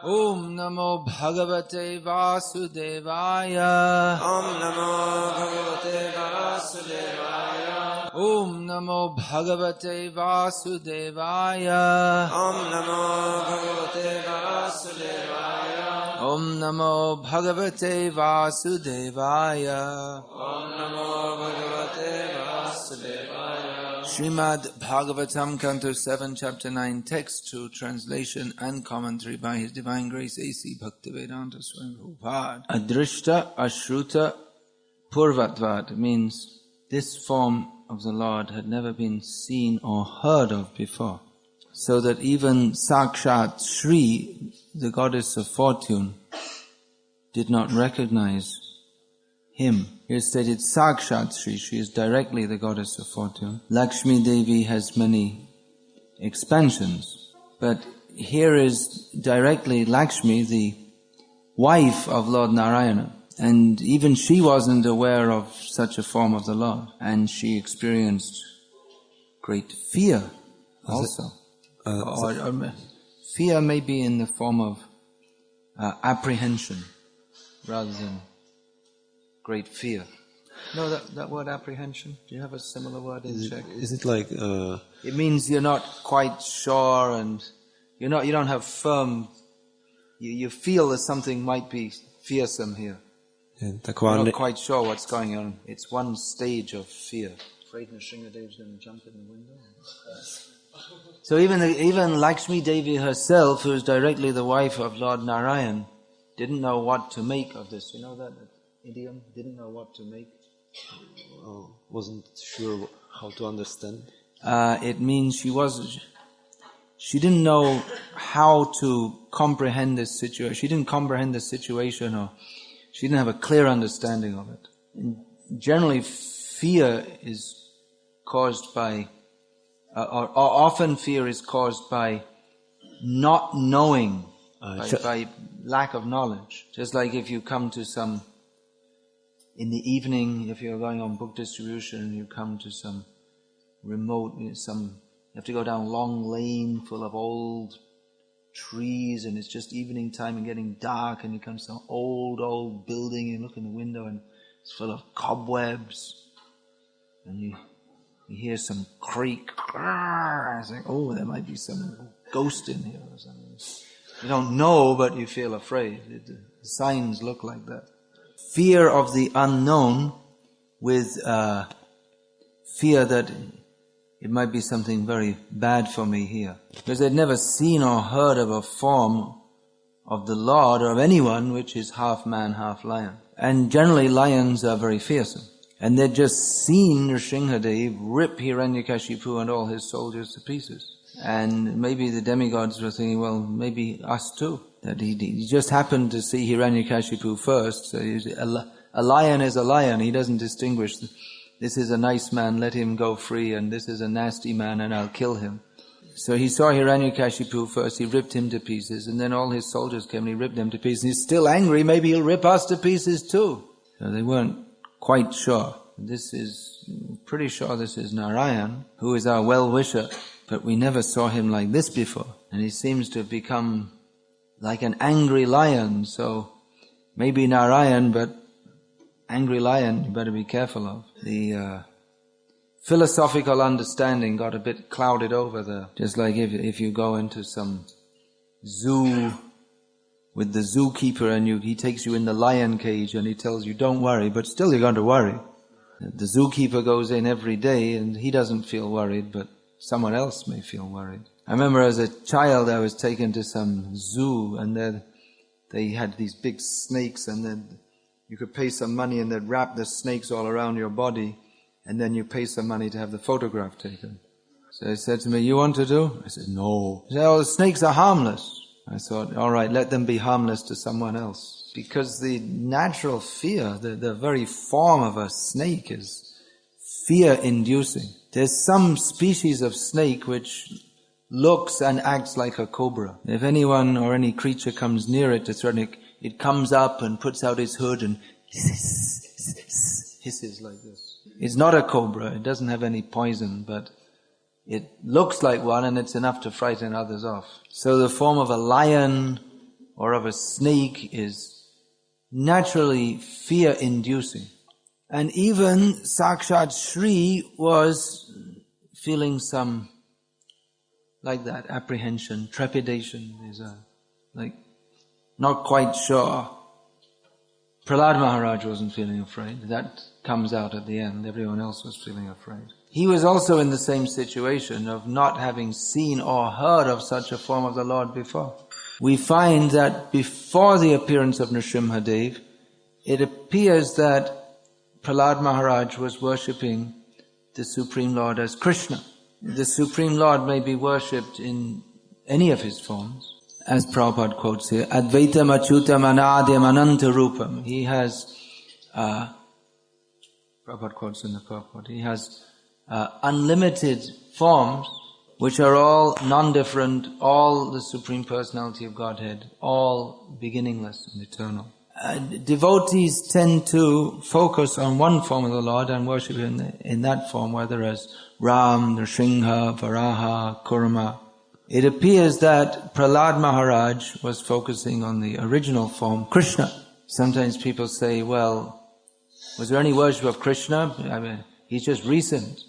Om Namo Bhagavate Vasudevaya. Om Namo Bhagavate Vasudevaya. Om Namo Bhagavate Vasudevaya. Om Namo Bhagavate Vasudevaya. Om Namo Bhagavate Vasudevaya. Om Namo Bhagavate Vasudevaya. Srimad Bhagavatam, Canto 7, Chapter 9, Text to Translation and Commentary by His Divine Grace A.C. Bhaktivedanta Swami Prabhupada. Adrishta Ashruta Purvatvad means this form of the Lord had never been seen or heard of before. So that even Sakshat Shri, the goddess of fortune, did not recognize him. Here stated Sakshat Shri, she is directly the goddess of fortune. Laksmi Devi has many expansions, but here is directly Lakshmi, the wife of Lord Narayana. And even she wasn't aware of such a form of the Lord, and she experienced great fear also. Or fear may be in the form of apprehension rather than great fear. No, that word apprehension, do you have a similar word in Czech? Is it like... It means you're not quite sure and you don't have firm... You feel that something might be fearsome here. You're not quite sure what's going on. It's one stage of fear. Afraid Nrsingadev's going to jump in the window? So even Lakshmi Devi herself, who is directly the wife of Lord Narayan, didn't know what to make of this. You know that idiom? Didn't know what to make. Wasn't sure how to understand. It means she didn't know how to comprehend this situation. She didn't comprehend the situation, or she didn't have a clear understanding of it. And generally, fear is caused by, or often fear is caused by not knowing, by lack of knowledge. Just like if you come to in the evening, if you're going on book distribution and you come to some remote, you have to go down a long lane full of old trees, and it's just evening time and getting dark, and you come to some old building, and you look in the window and it's full of cobwebs, and you hear some creak, and it's like, oh, there might be some ghost in here or something. You don't know, but you feel afraid. The signs look like that. Fear of the unknown with fear that it might be something very bad for me here. Because they'd never seen or heard of a form of the Lord or of anyone which is half man, half lion. And generally lions are very fearsome. And they'd just seen Nrsingadev rip Hiranyakashipu and all his soldiers to pieces. And maybe the demigods were thinking, well, maybe us too. That he just happened to see Hiranyakashipu first. So a lion is a lion. He doesn't distinguish. This is a nice man, let him go free, and this is a nasty man, and I'll kill him. So he saw Hiranyakashipu first, he ripped him to pieces, and then all his soldiers came and he ripped them to pieces. He's still angry, maybe he'll rip us to pieces too. So they weren't quite sure. Pretty sure this is Narayan, who is our well-wisher, but we never saw him like this before. And he seems to have become like an angry lion, so maybe Narayan, but angry lion you better be careful of. The philosophical understanding got a bit clouded over there. Just like if you go into some zoo with the zookeeper and he takes you in the lion cage and he tells you don't worry, but still you're going to worry. The zookeeper goes in every day and he doesn't feel worried, but someone else may feel worried. I remember as a child I was taken to some zoo and they had these big snakes, and then you could pay some money and they'd wrap the snakes all around your body, and then you pay some money to have the photograph taken. So they said to me, you want to do? I said, no. They said, oh, the snakes are harmless. I thought, all right, let them be harmless to someone else. Because the natural fear, the very form of a snake is fear-inducing. There's some species of snake which looks and acts like a cobra. If anyone or any creature comes near it to threaten it, it comes up and puts out its hood and hisses like this. It's not a cobra, it doesn't have any poison, but it looks like one and it's enough to frighten others off. So the form of a lion or of a snake is naturally fear-inducing. And even Sakshat Shri was feeling some, like that, apprehension, trepidation. Not quite sure. Prahlad Maharaj wasn't feeling afraid. That comes out at the end. Everyone else was feeling afraid. He was also in the same situation of not having seen or heard of such a form of the Lord before. We find that before the appearance of Nrsimhadev, it appears that Prahlad Maharaj was worshipping the Supreme Lord as Krishna. The Supreme Lord may be worshipped in any of his forms. As Prabhupada quotes here, Advaitam Achyutam Anadyam Ananta Rupam. He has, Prabhupada quotes in the purport, he has unlimited forms which are all non-different, all the Supreme Personality of Godhead, all beginningless and eternal. Devotees tend to focus on one form of the Lord and worship Him in that form, whether as Ram, Nrsimha, Varaha, Kurma. It appears that Prahlad Maharaj was focusing on the original form, Krishna. Sometimes people say, well, was there any worship of Krishna? I mean, he's just recent.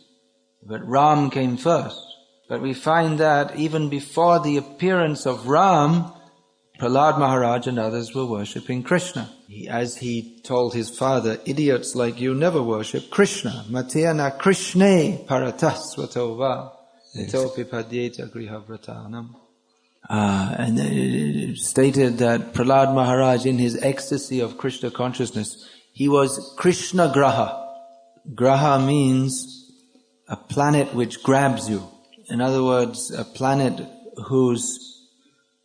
But Ram came first. But we find that even before the appearance of Ram, Prahlad Maharaj and others were worshipping Krishna. As he told his father, idiots like you never worship Krishna. Matyana Krishne paratasvato va. And it stated that Prahlad Maharaj, in his ecstasy of Krishna consciousness, he was Krishna Graha. Graha means a planet which grabs you. In other words, a planet whose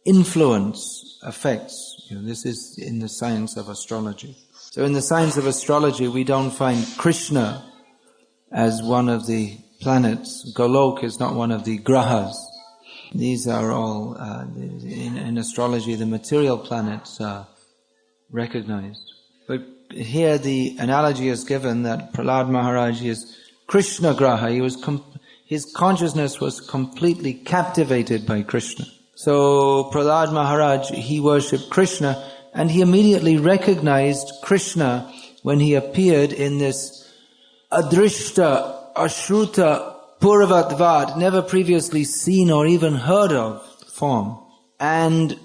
influence affects you. This is in the science of astrology. So in the science of astrology, we don't find Krishna as one of the planets. Golok is not one of the grahas. These are all, in astrology, the material planets are recognized. But here the analogy is given that Prahlad Maharaj is Krishna Graha. His consciousness was completely captivated by Krishna. So Prahlad Maharaj, he worshipped Krishna, and he immediately recognized Krishna when he appeared in this adrishta, ashruta, purvatvad, never previously seen or even heard of form. And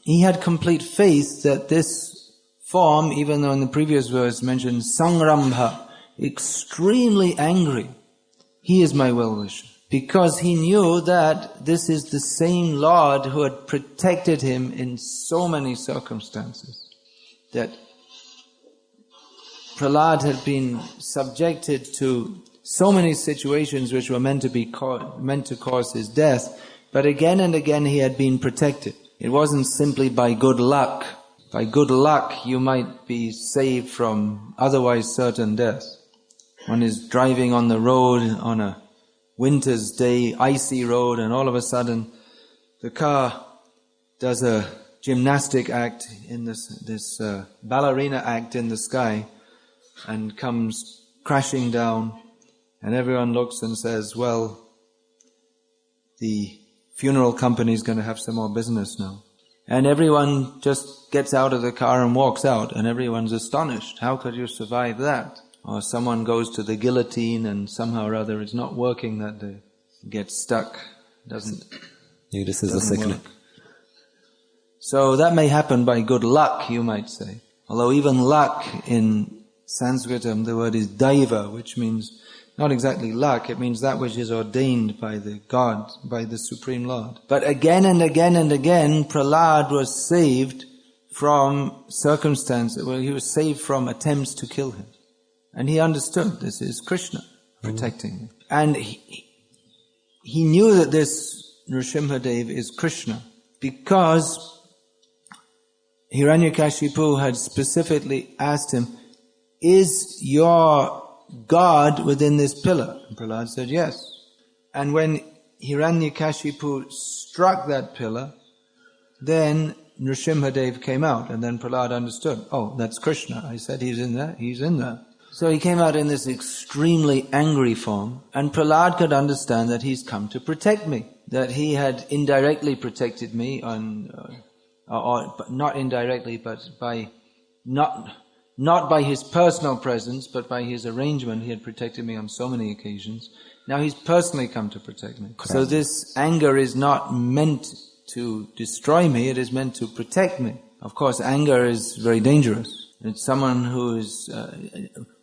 he had complete faith that this form, even though in the previous verse mentioned sangrambha, extremely angry, he is my well-wisher. Because he knew that this is the same Lord who had protected him in so many circumstances. That Prahlad had been subjected to so many situations which were meant to cause his death, but again and again he had been protected. It wasn't simply by good luck. By good luck you might be saved from otherwise certain death. One is driving on the road on a winter's day, icy road, and all of a sudden the car does a gymnastic act in this ballerina act in the sky and comes crashing down. And everyone looks and says, well, the funeral company is going to have some more business now. And everyone just gets out of the car and walks out, and everyone's astonished. How could you survive that? Or someone goes to the guillotine and somehow or other it's not working that day. Gets stuck. Doesn't work. So that may happen by good luck, you might say. Although even luck in Sanskritam, the word is daiva, which means not exactly luck, it means that which is ordained by the God, by the Supreme Lord. But again and again and again, Prahlad was saved from circumstances, he was saved from attempts to kill him. And he understood this is Krishna protecting me. And he knew that this Nrsimhadev is Krishna because Hiranyakashipu had specifically asked him, is your God within this pillar? And Prahlad said yes. And when Hiranyakashipu struck that pillar, then Nrsimhadev came out, and then Prahlad understood, oh, that's Krishna. I said he's in there, he's in there. So he came out in this extremely angry form, and Prahlad could understand that he's come to protect me, that he had indirectly protected me on but not indirectly, but by not by his personal presence, but by his arrangement. He had protected me on so many occasions. Now he's personally come to protect me. So this anger is not meant to destroy me, it is meant to protect me. Of course, anger is very dangerous. It's someone who is,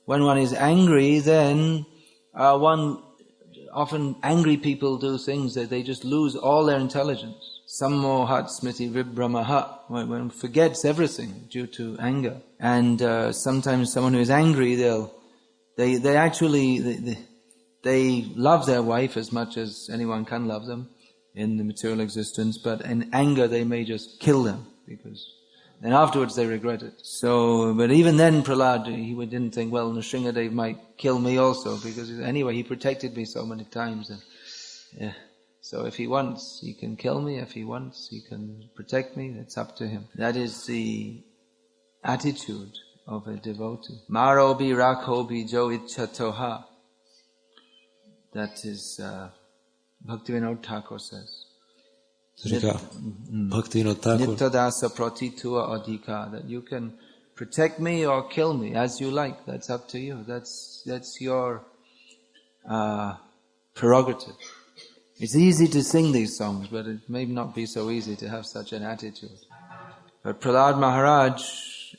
when one is angry, then often angry people do things that they just lose all their intelligence. Sammohat smriti vibhramaha, one forgets everything due to anger. And sometimes someone who is angry, they love their wife as much as anyone can love them in the material existence, but in anger they may just kill them, because then afterwards they regret it. So, but even then Prahlad, he didn't think, well, Nrsimhadev might kill me also, because anyway, he protected me so many times. And, yeah. So if he wants, he can kill me. If he wants, he can protect me. It's up to him. That is the attitude of a devotee. Marobi rakhobi jo ichhatoha. That is, Bhaktivinoda Thakur says. Bhaktivinoda Thakur. Nittadasa pratitua adhika. That you can protect me or kill me as you like. That's up to you. That's your prerogative. It's easy to sing these songs, but it may not be so easy to have such an attitude. But Prahlad Maharaj,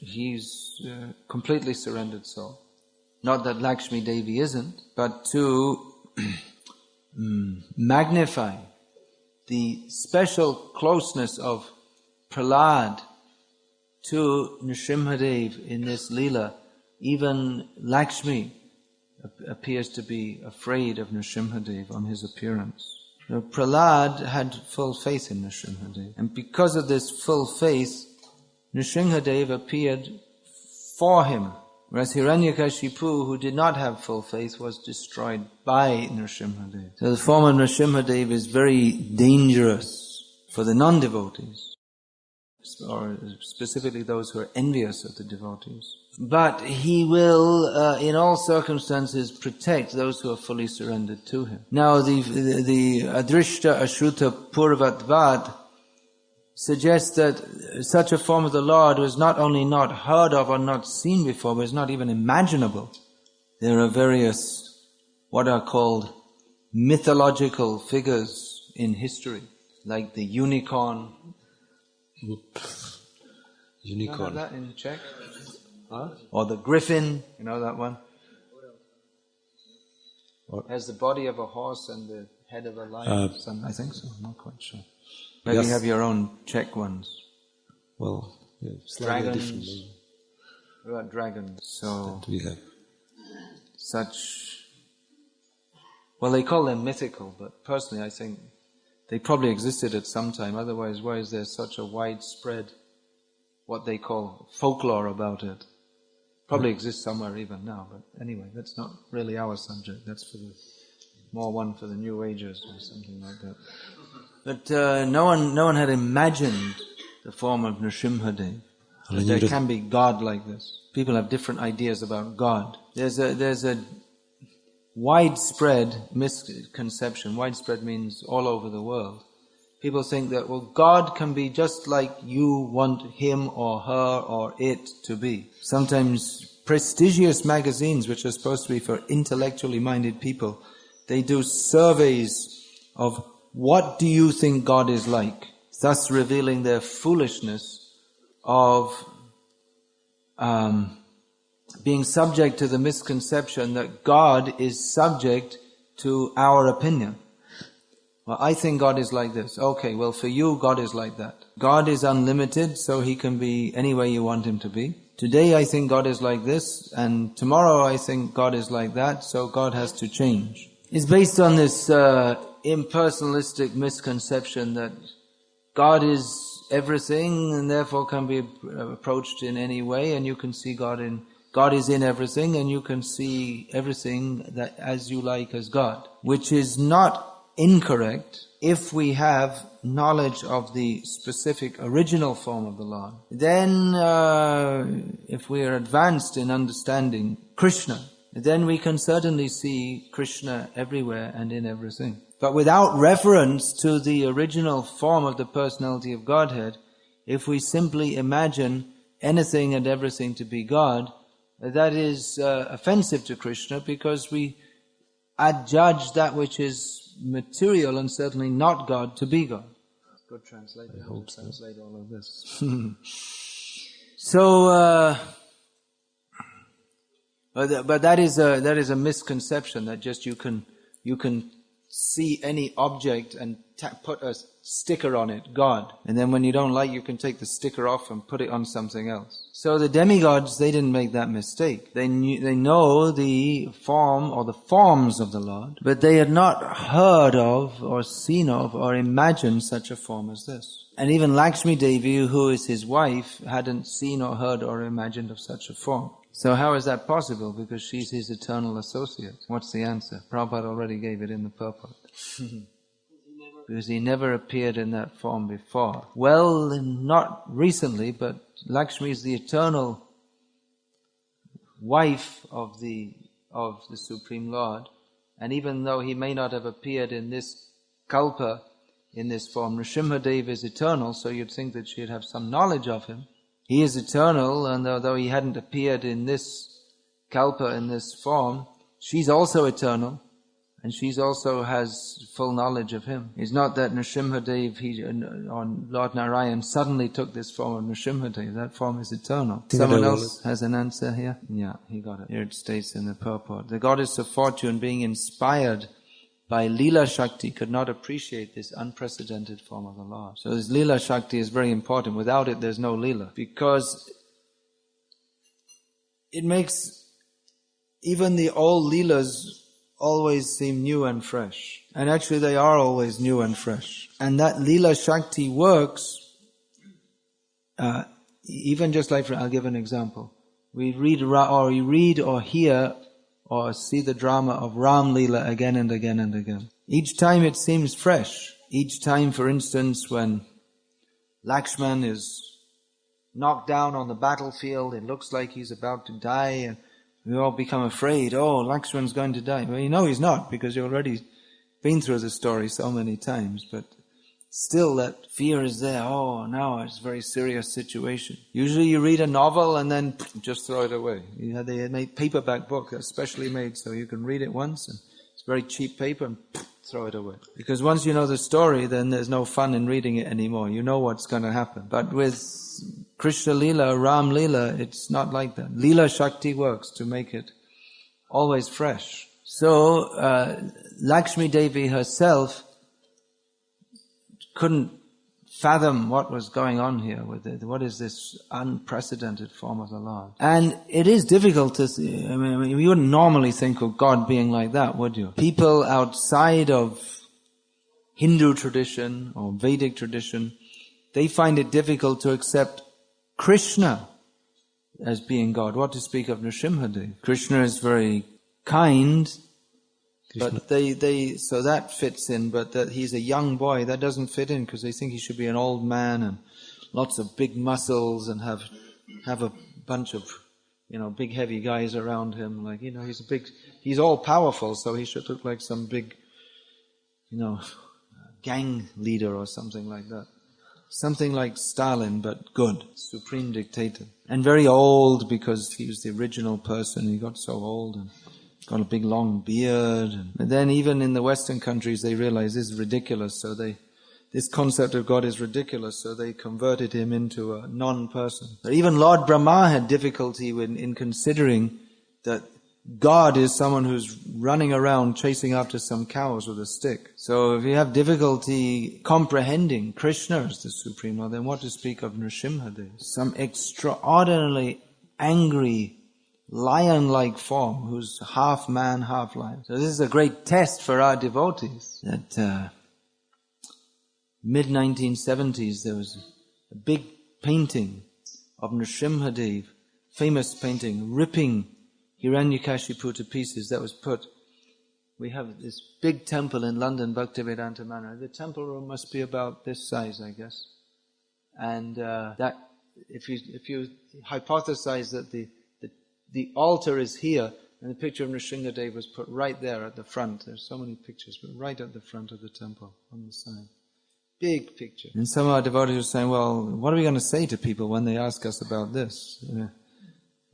he's a completely surrendered soul. Not that Lakshmi Devi isn't, but to magnify the special closeness of Prahlad to Nrsimhadev in this Leela, even Lakshmi appears to be afraid of Nrsimhadev on his appearance. Now, Prahlad had full faith in Nrsimhadev, and because of this full faith, Nrsimhadev appeared for him, whereas Hiranyakashipu, who did not have full faith, was destroyed by Nrsimhadev. So the form of Nrsimhadev is very dangerous for the non-devotees, or specifically those who are envious of the devotees. But he will, in all circumstances, protect those who are fully surrendered to him. Now, the Adrishta Ashruta Purvatvad suggests that such a form of the Lord was not only not heard of or not seen before, but is not even imaginable. There are various, what are called mythological figures in history, like the unicorn. Unicorn. You know that in Czech? Huh? Or the griffin, you know that one? It has the body of a horse and the head of a lion. I think so, I'm not quite sure. Maybe you have your own Czech ones. Well, yeah, slightly different. What about dragons? So that we have. Such, well, they call them mythical, but personally I think they probably existed at some time. Otherwise, why is there such a widespread, what they call folklore about it? Probably exists somewhere even now, but anyway, that's not really our subject. That's for more one for the New Agers or something like that. But no one had imagined the form of Nrsimhadev. There can be God like this. People have different ideas about God. There's a widespread misconception. Widespread means all over the world. People think that, well, God can be just like you want him or her or it to be. Sometimes prestigious magazines, which are supposed to be for intellectually minded people, they do surveys of what do you think God is like, thus revealing their foolishness of being subject to the misconception that God is subject to our opinion. Well, I think God is like this. Okay, well for you, God is like that. God is unlimited, so He can be any way you want Him to be. Today I think God is like this, and tomorrow I think God is like that, so God has to change. It's based on this impersonalistic misconception that God is everything and therefore can be approached in any way, and you can see God is in everything, and you can see everything that as you like as God, which is not incorrect if we have knowledge of the specific original form of the Lord. Then if we are advanced in understanding Krishna, then we can certainly see Krishna everywhere and in everything. But without reference to the original form of the personality of Godhead, if we simply imagine anything and everything to be God, that is offensive to Krishna, because we adjudge that which is material and certainly not God to be God. Good translator. I hope to translate all of this. So, but that is a misconception, that just you can see any object and put a sticker on it, God, and then when you don't like, you can take the sticker off and put it on something else. So the demigods, they didn't make that mistake. They know the form or the forms of the Lord, but they had not heard of or seen of or imagined such a form as this. And even Laksmi Devi, who is his wife, hadn't seen or heard or imagined of such a form. So how is that possible? Because she's his eternal associate. What's the answer? Prabhupada already gave it in the purport. Because he never appeared in that form before. Well, not recently, but Lakshmi is the eternal wife of the Supreme Lord. And even though he may not have appeared in this kalpa, in this form, Nrsimhadev is eternal, so you'd think that she'd have some knowledge of him. He is eternal, and although he hadn't appeared in this kalpa, in this form, she's also eternal, and she's also has full knowledge of him. It's not that Nrsimhadev, on Lord Narayan, suddenly took this form of Nrsimhadev. That form is eternal. Someone else has an answer here? Yeah, he got it. Here it states in the purport. The goddess of fortune, being inspired by Leela Shakti, could not appreciate this unprecedented form of the Lord. So this Leela Shakti is very important. Without it, there's no Leela. Because it makes even the old Leelas always seem new and fresh. And actually they are always new and fresh. And that Leela Shakti works, even just like, I'll give an example. We read or hear or see the drama of Ram Leela again and again and again. Each time it seems fresh. Each time, for instance, when Lakshman is knocked down on the battlefield, it looks like he's about to die, and we all become afraid. Oh, Lakshman's going to die. Well, you know he's not, because you've already been through the story so many times, but still that fear is there. Oh, now it's a very serious situation. Usually you read a novel and then just throw it away. They had made paperback book, especially made so you can read it once, and it's very cheap paper, and throw it away. Because once you know the story, then there's no fun in reading it anymore. You know what's going to happen. But with Krishna Leela, Ram Leela, it's not like that. Leela Shakti works to make it always fresh. So, Lakshmi Devi herself couldn't fathom what was going on here with it. What is this unprecedented form of the Lord? And it is difficult to see. I mean, you wouldn't normally think of God being like that, would you? People outside of Hindu tradition or Vedic tradition, they find it difficult to accept Krishna as being God. What to speak of Nrsimhadev? Krishna is very kind, but so that fits in, but that he's a young boy, that doesn't fit in, because they think he should be an old man and lots of big muscles and have a bunch of, big heavy guys around him. Like, he's all powerful, so he should look like some big, gang leader or something like that. Something like Stalin, but good, supreme dictator. And very old, because he was the original person. He got so old and got a big long beard. And then even in the Western countries they realized this is ridiculous, so this concept of God is ridiculous, so they converted him into a non-person. But even Lord Brahma had difficulty in considering that God is someone who's running around chasing after some cows with a stick. So if you have difficulty comprehending Krishna as the Supreme Lord, then what to speak of Nrsimhadev? Some extraordinarily angry, lion-like form who's half man, half lion. So this is a great test for our devotees. That mid-1970s there was a big painting of Nrsimhadev, famous painting, ripping Hiranyakashipu to pieces. That was put. We have this big temple in London, Bhaktivedanta Manor. The temple room must be about this size, I guess. And that if you hypothesize that the altar is here, and the picture of Nrsimhadev was put right there at the front. There's so many pictures, but right at the front of the temple, on the side. Big picture. And some of our devotees were saying, well, what are we going to say to people when they ask us about this? A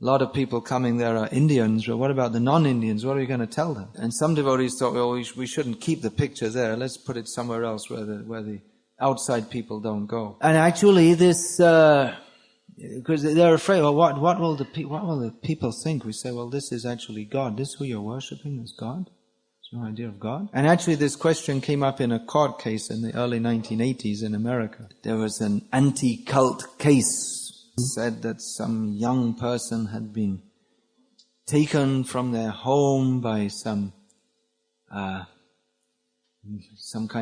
lot of people coming there are Indians, but what about the non-Indians? What are we going to tell them? And some devotees thought, well, we shouldn't keep the picture there. Let's put it somewhere else where the outside people don't go. And actually this, because they're afraid, well, what will the people think? We say, well, this is actually God. This who you're worshipping is God? No idea of God? And actually this question came up in a court case in the early 1980s in America. There was an anti-cult case. It said that some young person had been taken from their home by some kind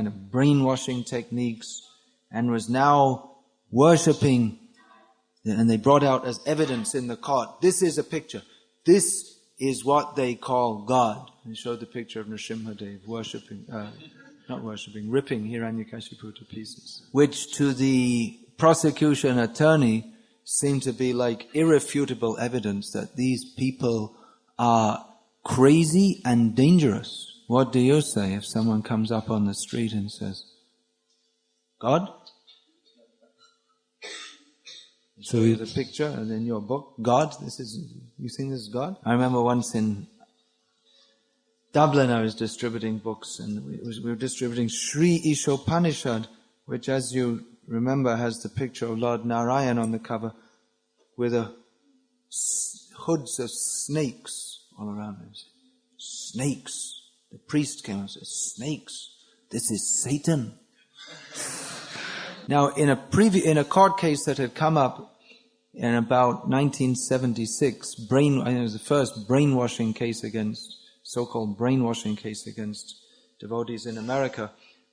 of brainwashing techniques and was now worshipping, and they brought out as evidence in the court, this is a picture. This is what they call God. They showed the picture of Nrsimhadev ripping Hiranyakashipu to pieces. Which to the prosecution attorney seemed to be like irrefutable evidence that these people are crazy and dangerous. What do you say if someone comes up on the street and says, God? So you the picture and in your book, God, you think this is God? I remember once in Dublin I was distributing books, and we were distributing Sri Ishopanishad, which as you remember has the picture of Lord Narayan on the cover with hoods of snakes all around him. Snakes. The priest came and said, snakes, this is Satan. Now in a court case that had come up in about 1976, I think it was the first brainwashing case so-called brainwashing case against devotees in America.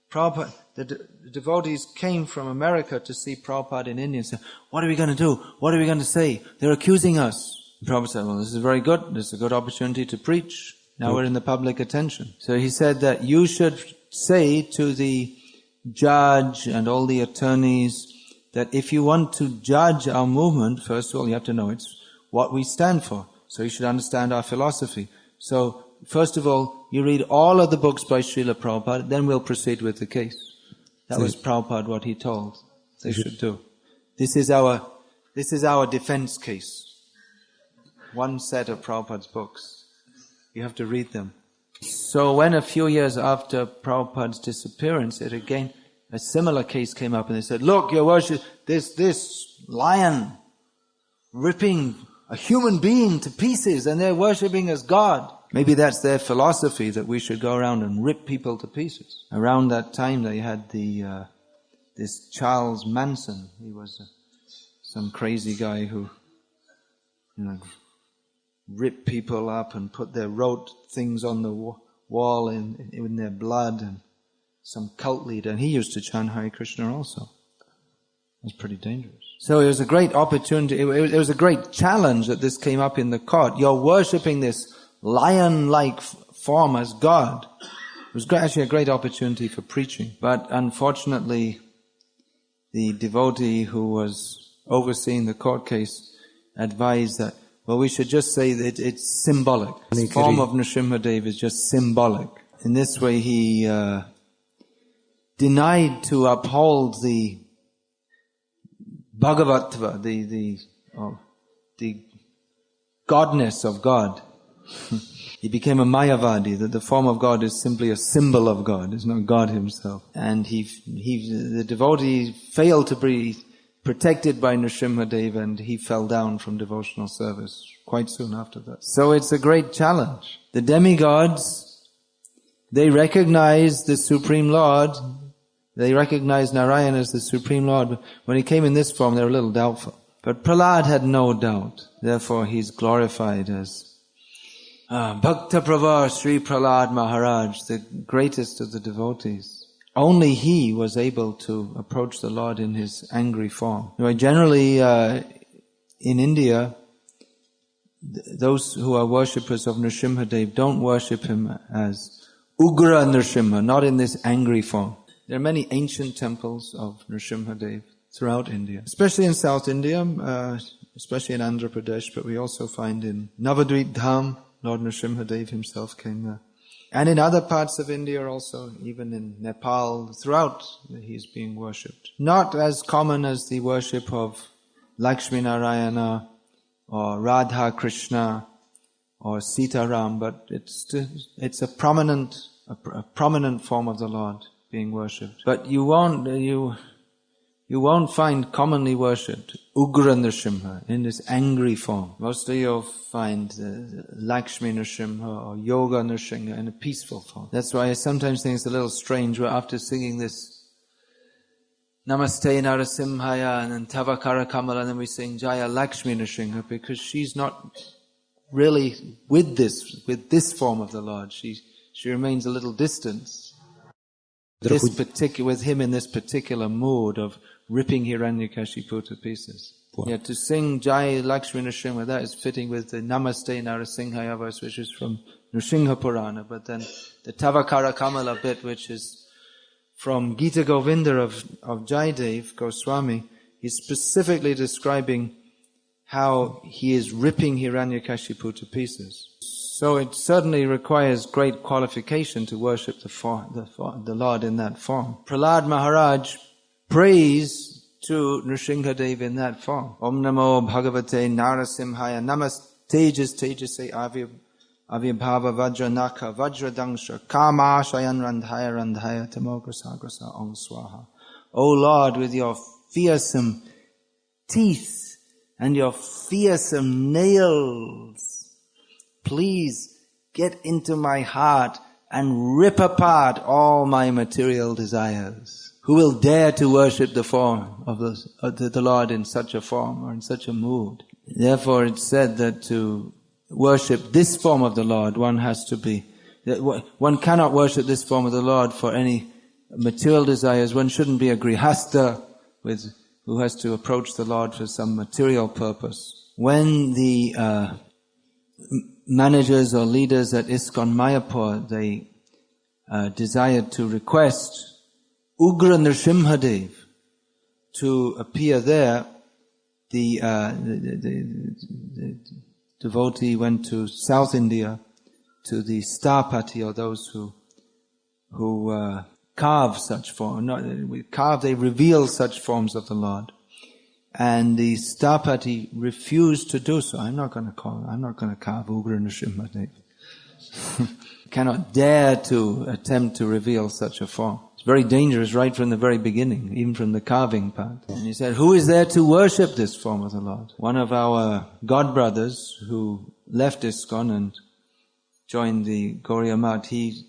Prabhupada, the devotees came from America to see Prabhupada in India and said, what are we going to do? What are we going to say? They're accusing us. Prabhupada said, well, this is very good. This is a good opportunity to preach. Now we're in the public attention. So he said that you should say to the judge and all the attorneys that if you want to judge our movement, first of all, you have to know it's what we stand for. So you should understand our philosophy. So, first of all, you read all of the books by Srila Prabhupada, then we'll proceed with the case. That was Prabhupada what he told they should do. This is our defense case. One set of Prabhupada's books. You have to read them. So when a few years after Prabhupada's disappearance, a similar case came up, and they said, look, your worship, this lion ripping a human being to pieces, and they're worshipping as God. Maybe that's their philosophy, that we should go around and rip people to pieces. Around that time they had this Charles Manson. He was some crazy guy who, ripped people up and wrote things on the wall in their blood, and some cult leader, and he used to chant Hare Krishna also. It was pretty dangerous. So it was a great opportunity, it was a great challenge that this came up in the court. You're worshipping this lion-like form as God. It was actually a great opportunity for preaching. But unfortunately, the devotee who was overseeing the court case advised that, well, we should just say that it's symbolic. The form of Nrsimhadev is just symbolic. In this way, he denied to uphold the Bhagavad-gita, the godness of God. He became a Mayavadi, that the form of God is simply a symbol of God, it's not God himself. And the devotee failed to be protected by Nrsimhadev, and he fell down from devotional service quite soon after that. So it's a great challenge. The demigods, they recognize the Supreme Lord, they recognize Narayan as the Supreme Lord, but when he came in this form, they were a little doubtful. But Prahlad had no doubt. Therefore, he's glorified as Bhakta Pravar Sri Prahlad Maharaj, the greatest of the devotees. Only he was able to approach the Lord in his angry form. Generally, in India, those who are worshippers of Nrsimhadev don't worship him as Ugra Nrsimha, not in this angry form. There are many ancient temples of Nrsimhadev throughout India, especially in South India, especially in Andhra Pradesh, but we also find in Navadvip Dham, Lord Nrsimhadev himself came there. And in other parts of India also, even in Nepal, throughout, he is being worshipped. Not as common as the worship of Laksmi Narayana or Radha Krishna or Sitaram, but it's a prominent form of the Lord being worshipped. But you won't find commonly worshipped Ugra Nrsimha in this angry form. Mostly you'll find Lakshmi Nrsimha or Yoga Nrsimha in a peaceful form. That's why I sometimes think it's a little strange where after singing this Namaste Narasimhaya and then Tavakara Kamala, and then we sing Jaya Lakshmi Nrsimha, because she's not really with this form of the Lord. She remains a little distant. With him in this particular mood of ripping Hiranyakashipu to pieces. Yeah, to sing Jai Lakshmi Nrsimha, that is fitting with the Namaste Narasimhaya verse, which is from Nrsimha Purana, but then the Tavakara Kamala bit, which is from Gita Govinda of Jaidev Goswami, he's specifically describing how he is ripping Hiranyakashipu to pieces. So it certainly requires great qualification to worship the Lord in that form. Prahlad Maharaj prays to Nrsimhadev in that form. Om Namo Bhagavate Narasimhaya Namastejas Tejase Avibhava Vajranaka Vajradangsha Kama Shayan Randhaya Tamograsa Grasa Om Swaha. O Lord, with your fearsome teeth and your fearsome nails, please get into my heart and rip apart all my material desires. Who will dare to worship the form of the Lord in such a form or in such a mood? Therefore it's said that to worship this form of the Lord, one cannot worship this form of the Lord for any material desires. One shouldn't be a grihastha who has to approach the Lord for some material purpose. When the managers or leaders at ISKCON Mayapur, they desired to request Ugra Nrsimhadev to appear there, the devotee went to South India to the Stapati, or those who carve such forms. They reveal such forms of the Lord. And the Stapati refused to do so. I'm not going to carve Ugra Nrsimhadev. Cannot dare to attempt to reveal such a form. It's very dangerous right from the very beginning, even from the carving part. And he said, who is there to worship this form of the Lord? One of our god brothers who left ISKCON and joined the Gauriya Math, he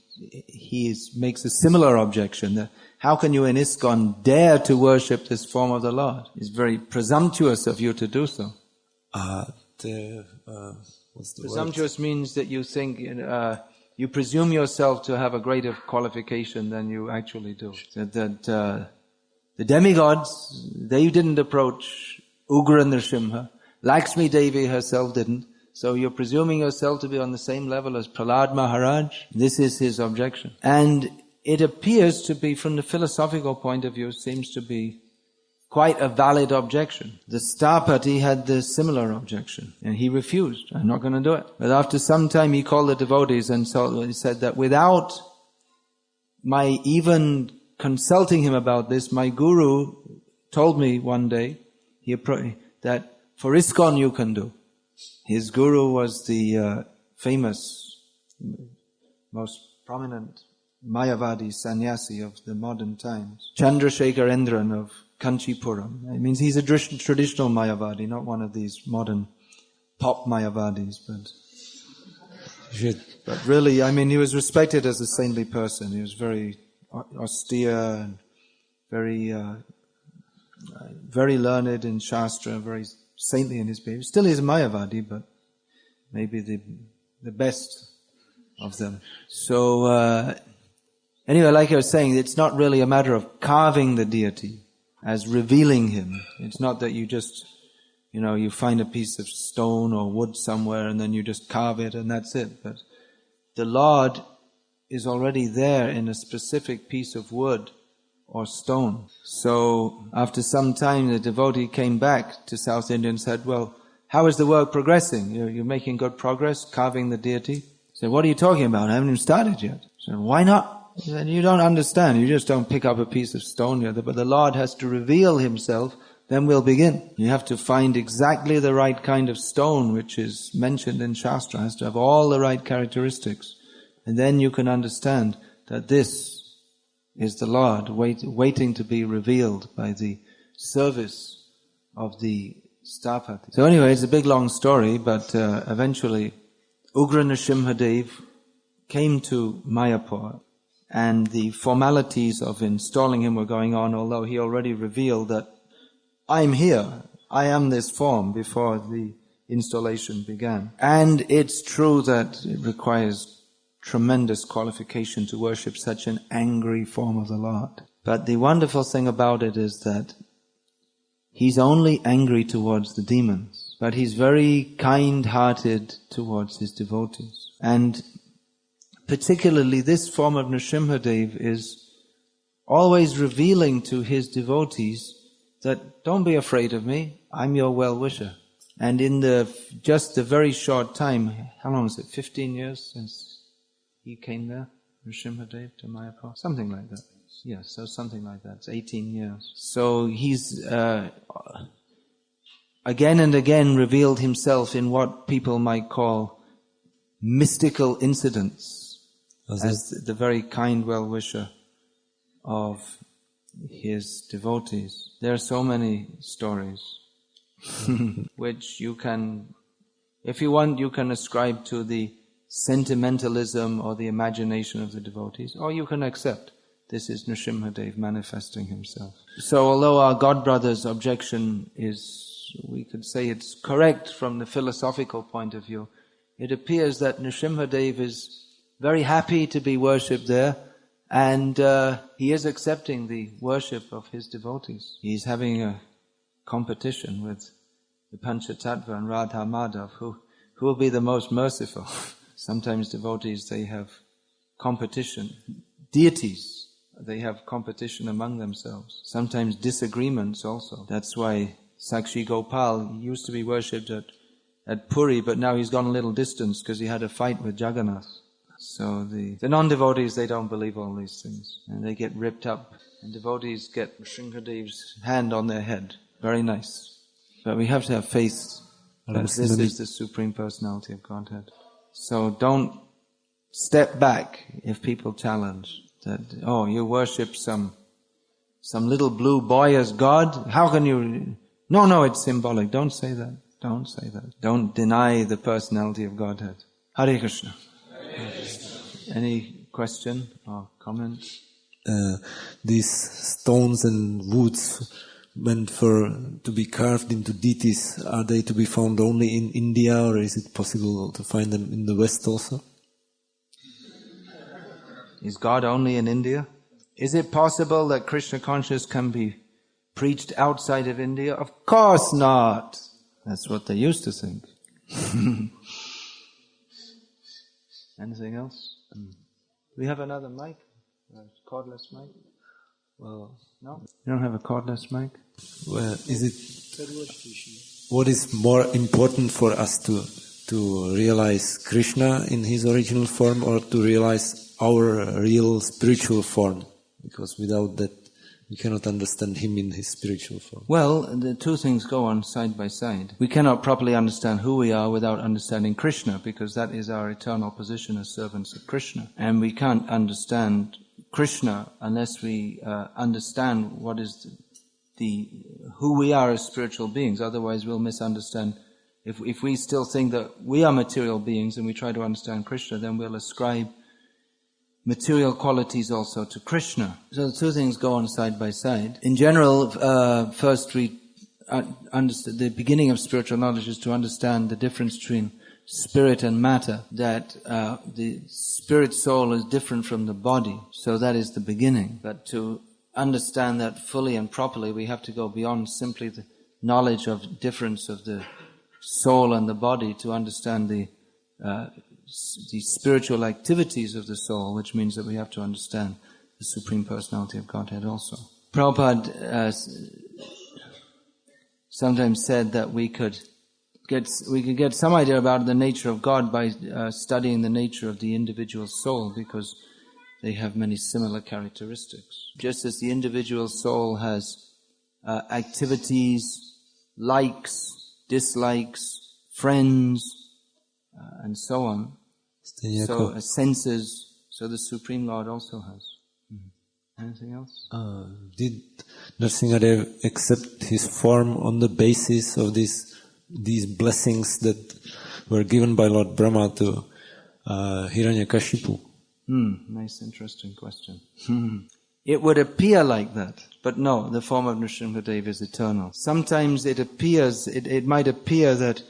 makes a similar objection that how can you in ISKCON dare to worship this form of the Lord? It's very presumptuous of you to do so. What's the Presumptuous means that you think, you presume yourself to have a greater qualification than you actually do. That the demigods, they didn't approach Ugra Nrsimha. Laksmi Devi herself didn't. So you're presuming yourself to be on the same level as Prahlad Maharaj. This is his objection. And it appears to be, from the philosophical point of view, seems to be quite a valid objection. The Stapati had the similar objection, and he refused. I'm not going to do it. But after some time he called the devotees and he said that without my even consulting him about this, my guru told me one day that for ISKCON you can do. His guru was the famous, most prominent Mayavadi sannyasi of the modern times, Chandrasekhar Endran of Kanchipuram. It means he's a traditional Mayavadi, not one of these modern pop Mayavadis, but really, I mean, he was respected as a saintly person. He was very austere and very learned in Shastra, very saintly in his behavior. Still is a Mayavadi, but maybe the best of them. So, anyway, like I was saying, it's not really a matter of carving the deity as revealing him. It's not that you just, you find a piece of stone or wood somewhere and then you just carve it and that's it. But the Lord is already there in a specific piece of wood or stone. So after some time the devotee came back to South India and said, well, how is the work progressing? You're making good progress carving the deity? said, what are you talking about? I haven't even started yet. I said, why not? He said, you don't understand. You just don't pick up a piece of stone here. But the Lord has to reveal himself, then we'll begin. You have to find exactly the right kind of stone which is mentioned in Shastra. It has to have all the right characteristics. And then you can understand that this is the Lord waiting to be revealed by the service of the Stapati. So anyway, it's a big long story, but eventually Ugra Nrsimhadev came to Mayapur, and the formalities of installing him were going on, although he already revealed that I'm here, I am this form, before the installation began. And it's true that it requires tremendous qualification to worship such an angry form of the Lord. But the wonderful thing about it is that he's only angry towards the demons, but he's very kind-hearted towards his devotees. And particularly this form of Nrsimhadev is always revealing to his devotees that don't be afraid of me, I'm your well-wisher. And in just the very short time, how long is it, 15 years since he came there, Nrsimhadev to Mayapur? Something like that. Yes, so something like that. It's 18 years. So he's again and again revealed himself in what people might call mystical incidents as the very kind well-wisher of his devotees. There are so many stories which you can, if you want, you can ascribe to the sentimentalism or the imagination of the devotees, or you can accept this is Nrsimhadev manifesting himself. So although our God-brother's objection is, we could say it's correct from the philosophical point of view, it appears that Nrsimhadev is very happy to be worshipped there, and he is accepting the worship of his devotees. He's having a competition with the Panchatattva and Radha Madhav, who will be the most merciful. Sometimes devotees, they have competition. Deities, they have competition among themselves. Sometimes disagreements also. That's why Sakshi Gopal used to be worshipped at Puri, but now he's gone a little distance because he had a fight with Jagannath. So the non-devotees, they don't believe all these things. And they get ripped up. And devotees get Nrsimhadev's hand on their head. Very nice. But we have to have faith that this is the Supreme Personality of Godhead. So don't step back if people challenge that, oh, you worship some little blue boy as God? How can you... No, it's symbolic. Don't say that. Don't say that. Don't deny the personality of Godhead. Hare Krishna. Any question or comment? These stones and woods meant to be carved into deities, are they to be found only in India, or is it possible to find them in the West also? Is God only in India? Is it possible that Krishna consciousness can be preached outside of India? Of course not! That's what they used to think. Anything else? Do we have another mic? A cordless mic? Well, no? You don't have a cordless mic? Well, what is more important for us to realize Krishna in his original form, or to realize our real spiritual form? Because without that, we cannot understand him in his spiritual form. Well, the two things go on side by side. We cannot properly understand who we are without understanding Krishna, because that is our eternal position as servants of Krishna. And we can't understand Krishna unless we understand what is who we are as spiritual beings. Otherwise we'll misunderstand. If we still think that we are material beings and we try to understand Krishna, then we'll ascribe material qualities also to Krishna. So the two things go on side by side. In general, first we understand the beginning of spiritual knowledge is to understand the difference between spirit and matter, that the spirit soul is different from the body. So that is the beginning. But to understand that fully and properly, we have to go beyond simply the knowledge of difference of the soul and the body to understand the spiritual activities of the soul, which means that we have to understand the Supreme Personality of Godhead also. Prabhupada sometimes said that we could can get some idea about the nature of God by studying the nature of the individual soul, because they have many similar characteristics. Just as the individual soul has activities, likes, dislikes, friends, and so on, so senses, so the Supreme Lord also has. Anything else? Did Nrsimhadev accept his form on the basis of these blessings that were given by Lord Brahma to Hiranyakashipu? Nice, interesting question. It would appear like that, but no, the form of Nrsimhadev is eternal. Sometimes it appears, it might appear that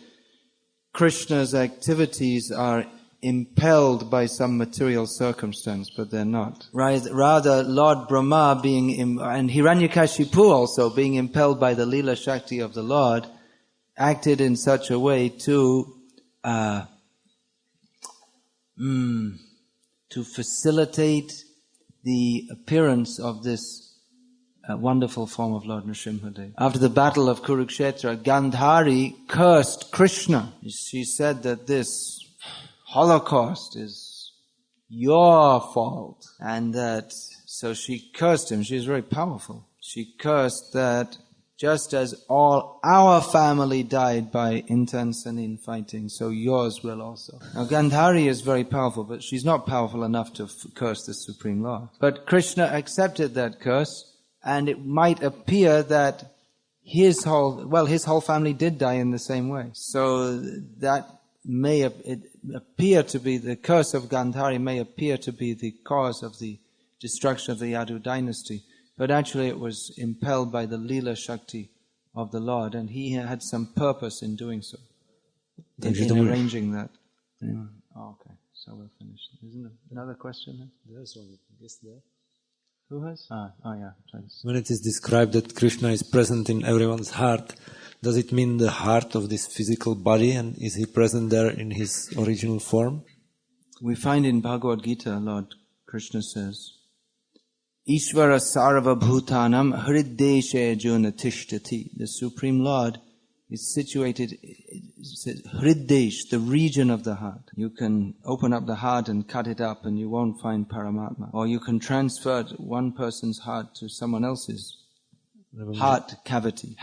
Krishna's activities are impelled by some material circumstance, but they're not. Rather, Lord Brahma and Hiranyakashipu also being impelled by the Leela Shakti of the Lord, acted in such a way to facilitate the appearance of this wonderful form of Lord Nrsimhadev. After the battle of Kurukshetra, Gandhari cursed Krishna. She said that this Holocaust is your fault, and so she cursed him. She was very powerful. She cursed that just as all our family died by intense and infighting, so yours will also. Now Gandhari is very powerful, but she's not powerful enough to curse the Supreme Lord. But Krishna accepted that curse, and it might appear that his whole family did die in the same way. So that may appear to be, the curse of Gandhari may appear to be the cause of the destruction of the Yadu dynasty, but actually it was impelled by the Leela Shakti of the Lord, and he had some purpose in doing so, in arranging that. Anyway. Okay, so we'll finish. Isn't there another question? There's one, I guess there. Who has? Yeah. Thanks. When it is described that Krishna is present in everyone's heart, does it mean the heart of this physical body, and is he present there in his original form? We find in Bhagavad-gita, Lord Krishna says, Ishvara sarva bhutanam hriddeshe juna tishtati. The Supreme Lord is situated, hriddesh, the region of the heart. You can open up the heart and cut it up and you won't find Paramatma. Or you can transfer one person's heart to someone else's heart cavity.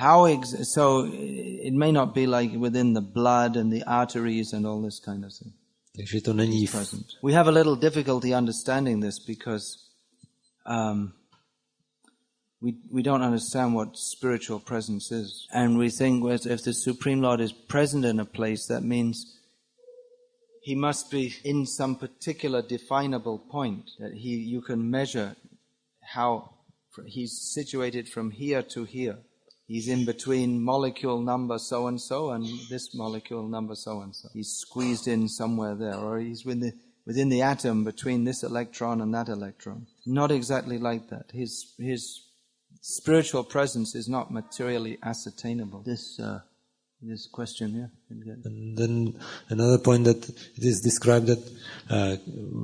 So it may not be like within the blood and the arteries and all this kind of thing. Takže to není present. We have a little difficulty understanding this because we don't understand what spiritual presence is. And we think if the Supreme Lord is present in a place, that means he must be in some particular definable point that you can measure how he's situated from here to here. He's in between molecule number so-and-so and this molecule number so-and-so. He's squeezed in somewhere there, or he's within the atom between this electron and that electron. Not exactly like that. His spiritual presence is not materially ascertainable. This question here. And then another point that it is described that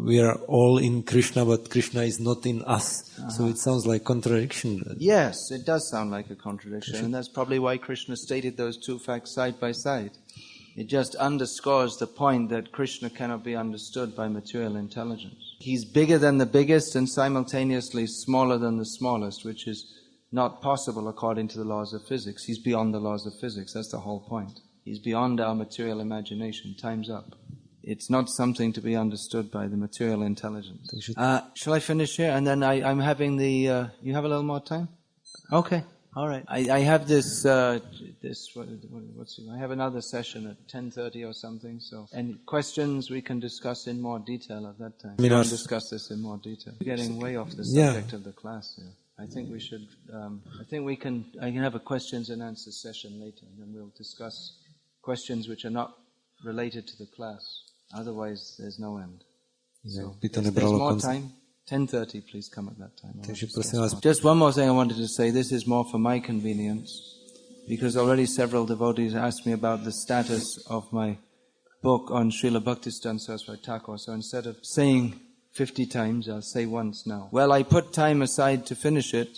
we are all in Krishna, but Krishna is not in us. So it sounds like contradiction. Yes, it does sound like a contradiction, and that's probably why Krishna stated those two facts side by side. It just underscores the point that Krishna cannot be understood by material intelligence. He's bigger than the biggest and simultaneously smaller than the smallest, which is not possible according to the laws of physics. He's beyond the laws of physics. That's the whole point. He's beyond our material imagination. Time's up. It's not something to be understood by the material intelligence. Shall I finish here? And then I'm having the... you have a little more time? Okay. All right. I have this... I have another session at 10:30 or something. So, any questions we can discuss in more detail at that time. We can discuss this in more detail. We're getting way off the subject of the class here. I think we should. I can have a questions and answers session later, and then we'll discuss questions which are not related to the class. Otherwise, there's no end. So, if there's more time, 10:30. Please come at that time. Just one more thing I wanted to say. This is more for my convenience, because already several devotees asked me about the status of my book on Srila Bhaktisiddhanta Saraswati Thakur. So instead of saying 50 times, I'll say once now. Well, I put time aside to finish it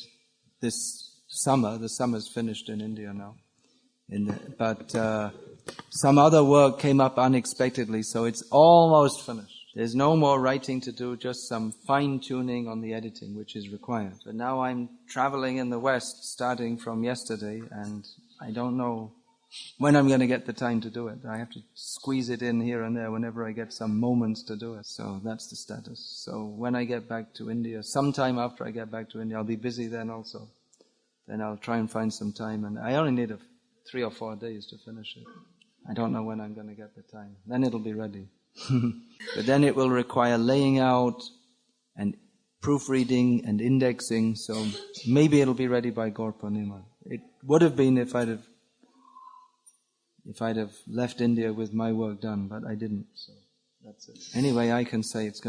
this summer. The summer's finished in India now. But some other work came up unexpectedly, so it's almost finished. There's no more writing to do, just some fine-tuning on the editing, which is required. But now I'm traveling in the West, starting from yesterday, and I don't know when I'm going to get the time to do it. I have to squeeze it in here and there whenever I get some moments to do it. So that's the status. So when I get back to India, sometime after I get back to India, I'll be busy then also. Then I'll try and find some time, and I only need 3 or 4 days to finish it. I don't know when I'm going to get the time. Then it'll be ready. But then it will require laying out and proofreading and indexing, so maybe it'll be ready by Gaur Purnima. It would have been if I'd have left India with my work done, but I didn't, so that's it. Anyway, I can say it's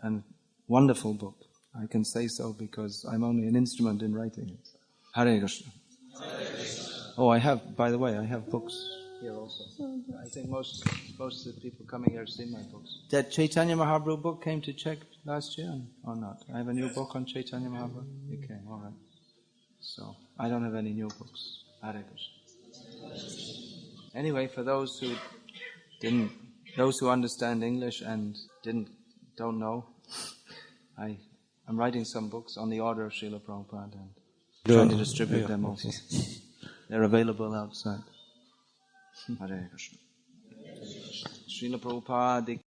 a wonderful book. I can say so because I'm only an instrument in writing it. Hare Krishna. Oh, I have books here also. I think most of the people coming here have seen my books. That Chaitanya Mahaprabhu book came to check last year or not? I have a new book on Chaitanya Mahaprabhu. It came, all right. So I don't have any new books. Hare Krishna. Anyway, for those who understand English and don't know, I'm writing some books on the order of Srila Prabhupada and trying to distribute them also. They're available outside. Hare Krishna. Srila Prabhupada